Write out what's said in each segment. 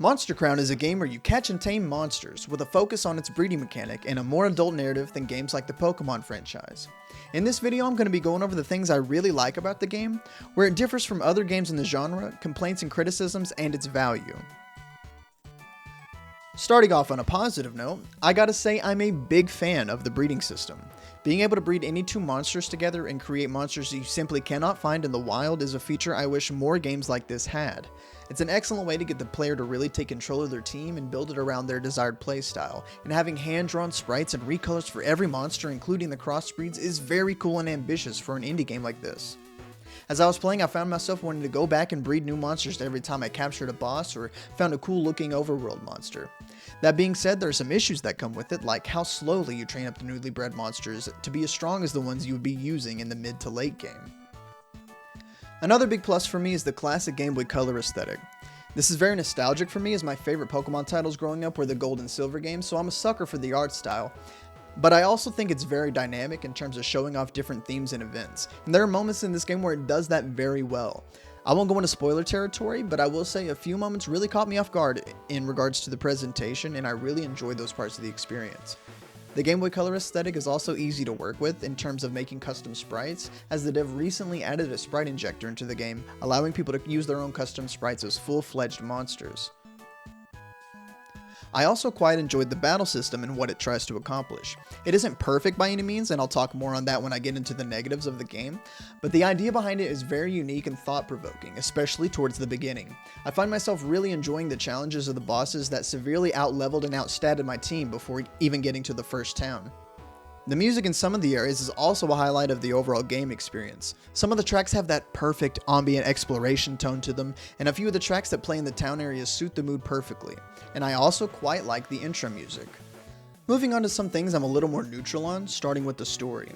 Monster Crown is a game where you catch and tame monsters, with a focus on its breeding mechanic and a more adult narrative than games like the Pokemon franchise. In this video, I'm going to be going over the things I really like about the game, where it differs from other games in the genre, complaints and criticisms, and its value. Starting off on a positive note, I gotta say I'm a big fan of the breeding system. Being able to breed any two monsters together and create monsters you simply cannot find in the wild is a feature I wish more games like this had. It's an excellent way to get the player to really take control of their team and build it around their desired playstyle, and having hand-drawn sprites and recolors for every monster, including the crossbreeds, is very cool and ambitious for an indie game like this. As I was playing, I found myself wanting to go back and breed new monsters every time I captured a boss or found a cool looking overworld monster. That being said, there are some issues that come with it, like how slowly you train up the newly bred monsters to be as strong as the ones you would be using in the mid to late game. Another big plus for me is the classic Game Boy Color aesthetic. This is very nostalgic for me, as my favorite Pokemon titles growing up were the Gold and Silver games, so I'm a sucker for the art style. But I also think it's very dynamic in terms of showing off different themes and events, and there are moments in this game where it does that very well. I won't go into spoiler territory, but I will say a few moments really caught me off guard in regards to the presentation, and I really enjoyed those parts of the experience. The Game Boy Color aesthetic is also easy to work with in terms of making custom sprites, as the dev recently added a sprite injector into the game, allowing people to use their own custom sprites as full-fledged monsters. I also quite enjoyed the battle system and what it tries to accomplish. It isn't perfect by any means, and I'll talk more on that when I get into the negatives of the game, but the idea behind it is very unique and thought-provoking, especially towards the beginning. I find myself really enjoying the challenges of the bosses that severely out-leveled and outstatted my team before even getting to the first town. The music in some of the areas is also a highlight of the overall game experience. Some of the tracks have that perfect ambient exploration tone to them, and a few of the tracks that play in the town areas suit the mood perfectly, and I also quite like the intro music. Moving on to some things I'm a little more neutral on, starting with the story.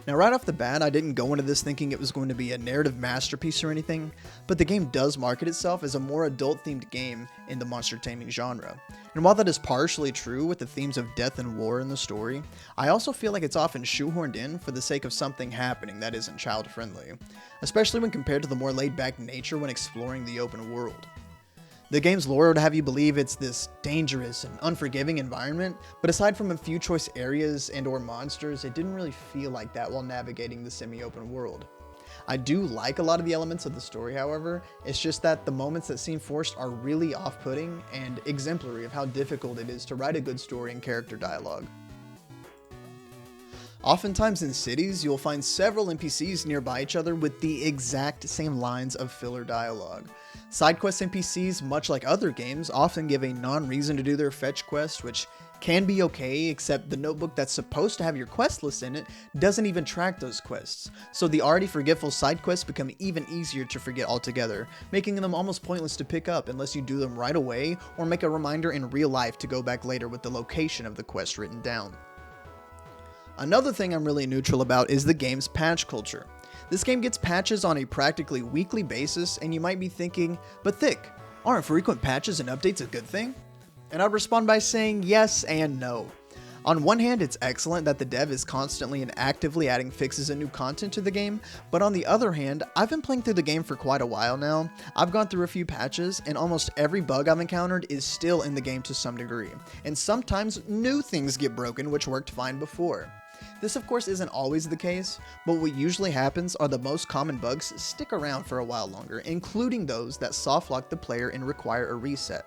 Now right off the bat, I didn't go into this thinking it was going to be a narrative masterpiece or anything, but the game does market itself as a more adult-themed game in the monster taming genre. And while that is partially true with the themes of death and war in the story, I also feel like it's often shoehorned in for the sake of something happening that isn't child-friendly, especially when compared to the more laid-back nature when exploring the open world. The game's lore would have you believe it's this dangerous and unforgiving environment, but aside from a few choice areas and or monsters, it didn't really feel like that while navigating the semi-open world. I do like a lot of the elements of the story, however, it's just that the moments that seem forced are really off-putting and exemplary of how difficult it is to write a good story and character dialogue. Oftentimes in cities, you'll find several NPCs nearby each other with the exact same lines of filler dialogue. Side quest NPCs, much like other games, often give a non-reason to do their fetch quest, which can be okay, except the notebook that's supposed to have your quest list in it doesn't even track those quests, so the already forgetful side quests become even easier to forget altogether, making them almost pointless to pick up unless you do them right away or make a reminder in real life to go back later with the location of the quest written down. Another thing I'm really neutral about is the game's patch culture. This game gets patches on a practically weekly basis, and you might be thinking, but Thick, aren't frequent patches and updates a good thing? And I'd respond by saying yes and no. On one hand, it's excellent that the dev is constantly and actively adding fixes and new content to the game, but on the other hand, I've been playing through the game for quite a while now. I've gone through a few patches, and almost every bug I've encountered is still in the game to some degree, and sometimes new things get broken which worked fine before. This of course isn't always the case, but what usually happens are the most common bugs stick around for a while longer, including those that soft lock the player and require a reset.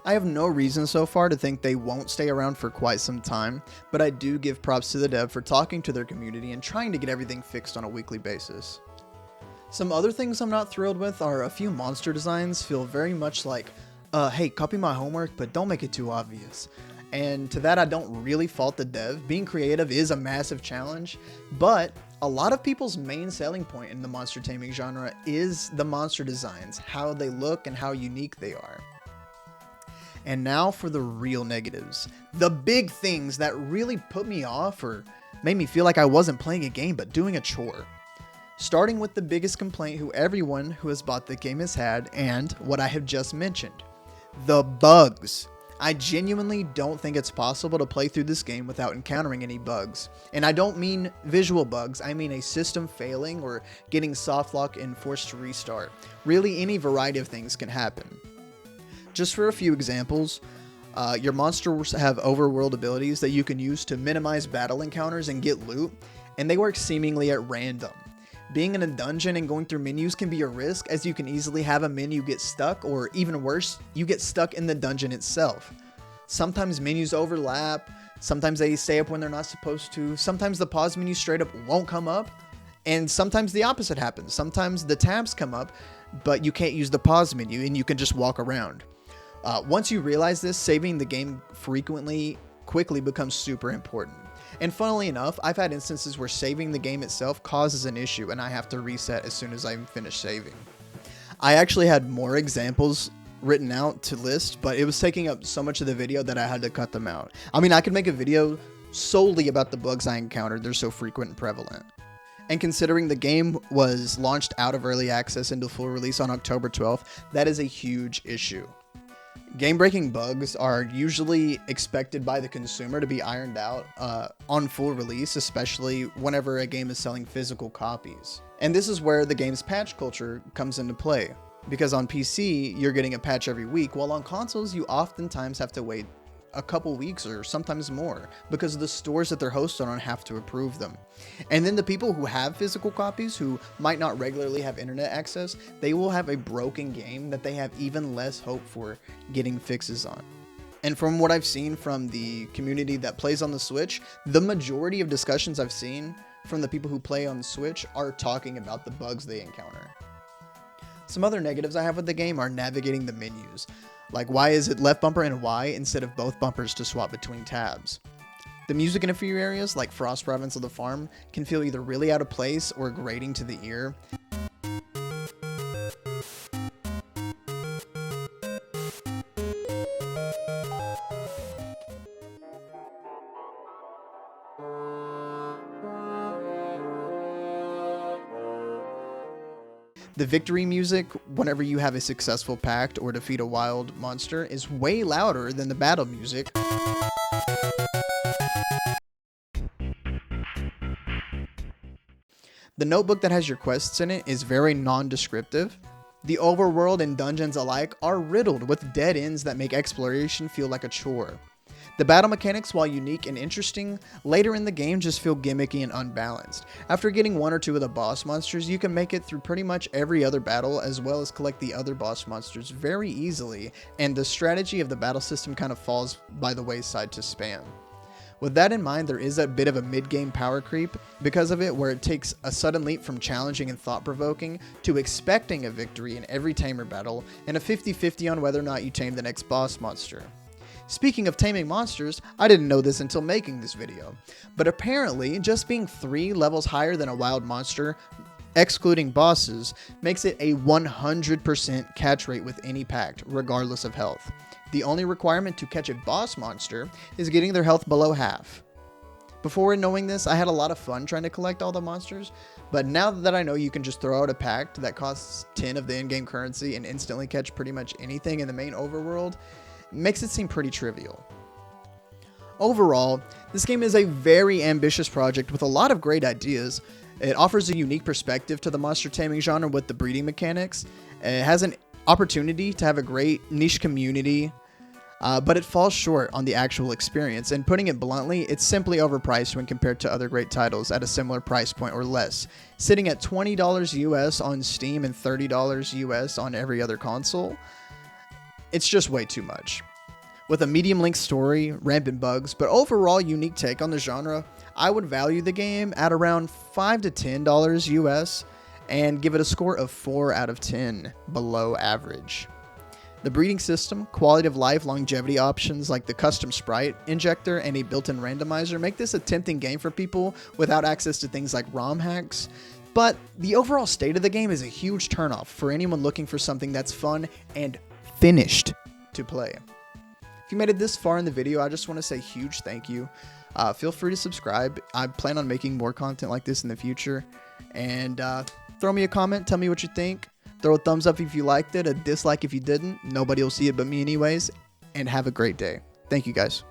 I have no reason so far to think they won't stay around for quite some time, but I do give props to the dev for talking to their community and trying to get everything fixed on a weekly basis. Some other things I'm not thrilled with are a few monster designs feel very much like, hey, copy my homework, but don't make it too obvious. And to that, I don't really fault the dev. Being creative is a massive challenge, but a lot of people's main selling point in the monster taming genre is the monster designs, how they look and how unique they are. And now for the real negatives. The big things that really put me off or made me feel like I wasn't playing a game but doing a chore. Starting with the biggest complaint everyone who has bought the game has had, and what I have just mentioned. The bugs. I genuinely don't think it's possible to play through this game without encountering any bugs. And I don't mean visual bugs, I mean a system failing or getting softlock and forced to restart. Really, any variety of things can happen. Just for a few examples, your monsters have overworld abilities that you can use to minimize battle encounters and get loot, and they work seemingly at random. Being in a dungeon and going through menus can be a risk, as you can easily have a menu get stuck, or even worse, you get stuck in the dungeon itself. Sometimes menus overlap, sometimes they stay up when they're not supposed to, sometimes the pause menu straight up won't come up, and sometimes the opposite happens. Sometimes the tabs come up, but you can't use the pause menu and you can just walk around. Once you realize this, saving the game quickly becomes super important. And funnily enough, I've had instances where saving the game itself causes an issue and I have to reset as soon as I'm finished saving. I actually had more examples written out to list, but it was taking up so much of the video that I had to cut them out. I mean, I could make a video solely about the bugs I encountered. They're so frequent and prevalent. And considering the game was launched out of early access into full release on October 12th, that is a huge issue. Game-breaking bugs are usually expected by the consumer to be ironed out on full release, especially whenever a game is selling physical copies. And this is where the game's patch culture comes into play, because on PC, you're getting a patch every week, while on consoles, you oftentimes have to wait a couple weeks or sometimes more because the stores that they're hosted on have to approve them. And then the people who have physical copies, who might not regularly have internet access, they will have a broken game that they have even less hope for getting fixes on. And from what I've seen from the community that plays on the Switch, the majority of discussions I've seen from the people who play on the Switch are talking about the bugs they encounter. Some other negatives I have with the game are navigating the menus. Like, why is it left bumper and Y instead of both bumpers to swap between tabs? The music in a few areas, like Frost Province of the Farm, can feel either really out of place or grating to the ear. The victory music, whenever you have a successful pact or defeat a wild monster, is way louder than the battle music. The notebook that has your quests in it is very non-descriptive. The overworld and dungeons alike are riddled with dead ends that make exploration feel like a chore. The battle mechanics, while unique and interesting, later in the game just feel gimmicky and unbalanced. After getting one or two of the boss monsters, you can make it through pretty much every other battle, as well as collect the other boss monsters very easily, and the strategy of the battle system kind of falls by the wayside to spam. With that in mind, there is a bit of a mid-game power creep because of it, where it takes a sudden leap from challenging and thought-provoking to expecting a victory in every tamer battle, and a 50-50 on whether or not you tame the next boss monster. Speaking of taming monsters, I didn't know this until making this video, but apparently just being 3 levels higher than a wild monster, excluding bosses, makes it a 100% catch rate with any pact, regardless of health. The only requirement to catch a boss monster is getting their health below half. Before knowing this, I had a lot of fun trying to collect all the monsters, but now that I know you can just throw out a pact that costs 10 of the in-game currency and instantly catch pretty much anything in the main overworld, makes it seem pretty trivial. Overall, this game is a very ambitious project with a lot of great ideas. It offers a unique perspective to the monster taming genre with the breeding mechanics. It has an opportunity to have a great niche community, but it falls short on the actual experience, and putting it bluntly, it's simply overpriced when compared to other great titles at a similar price point or less, sitting at $20 US on Steam and $30 US on every other console. It's just way too much. With a medium-length story, rampant bugs, but overall unique take on the genre, I would value the game at around $5 to $10 US and give it a score of 4 out of 10, below average. The breeding system, quality of life, longevity options like the custom sprite injector and a built-in randomizer make this a tempting game for people without access to things like ROM hacks, but the overall state of the game is a huge turnoff for anyone looking for something that's fun and finished to play. If you made it this far in the video, I just want to say huge thank you. Feel free to subscribe. I plan on making more content like this in the future. And throw me a comment. Tell me what you think. Throw a thumbs up if you liked it. A dislike if you didn't. Nobody will see it but me anyways. And have a great day. Thank you guys.